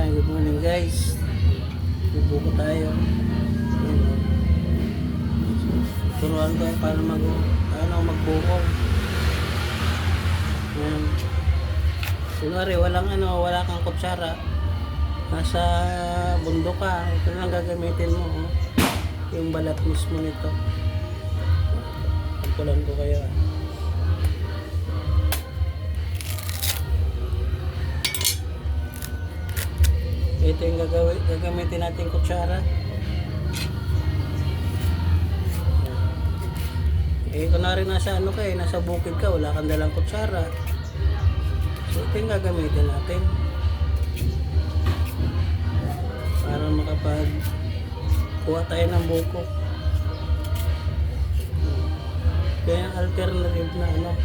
Good morning guys. Bubuko tayo. Ayan, oh. Turuan ko para magbuko. Ayan. Kunwari wala kang kutsara. Nasa bundok ka. Ito lang gagamitin mo. Oh. Yung balat mismo nito. Pagkulan ko kaya. Ito yung gagamitin natin kutsara. Kunwari nasa nasa bukid ka, wala kang dalang kutsara. So ito yung gagamitin natin. Para makapagkuha tayo ng buko. Kaya yung alternative na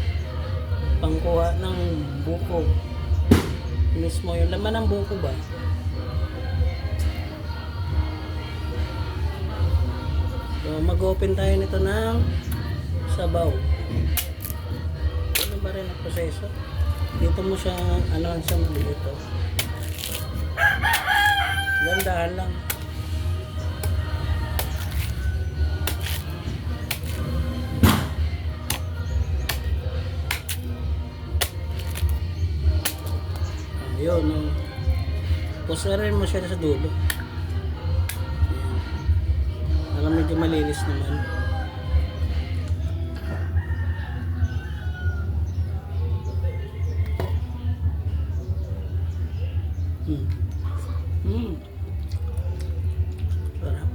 pangkuha ng buko. Mismo yung laman ng buko ba? So, mag-open tayo nito ng sabaw. Ano ba rin ang proseso? Dito mo siya, sa dito. Gandahan lang. Ayun, pusarin mo siya sa dulo. Para medyo malinis naman. Sarap.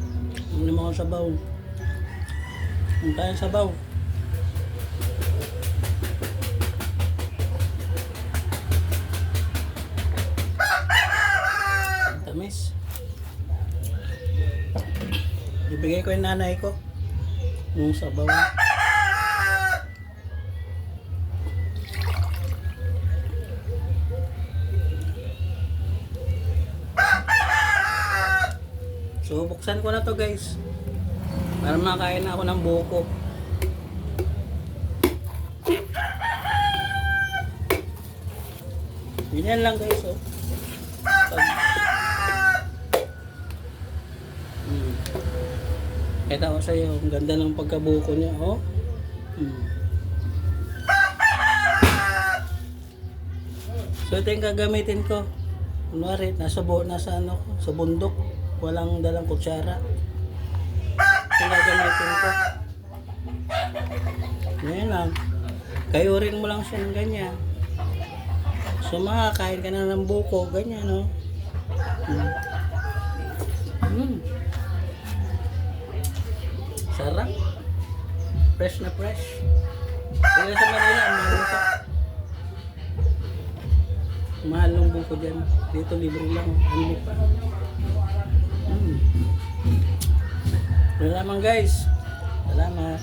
Ano mo akong sabaw. Ano tayong sabaw. Tamis. Ibigay ko yung nanay ko yung sabaw. So buksan ko na to guys para makain na ako ng buko. Ganyan lang guys, oh. Kita ko sa iyo, ang ganda ng pagkabuko niya, oh. So ito yung gagamitin ko. Kunwari, nasa sa bundok, walang dalang kutsara. Ito yung gagamitin ko. Ngayon lang, kayurin mo lang siya ng ganyan. So makakain ka na ng buko, ganyan, oh. Sarap. Fresh na fresh. Kaya sa Manila, mahal ng buko dyan. Dito libre lang. Ano pa? Salamat guys. Salamat.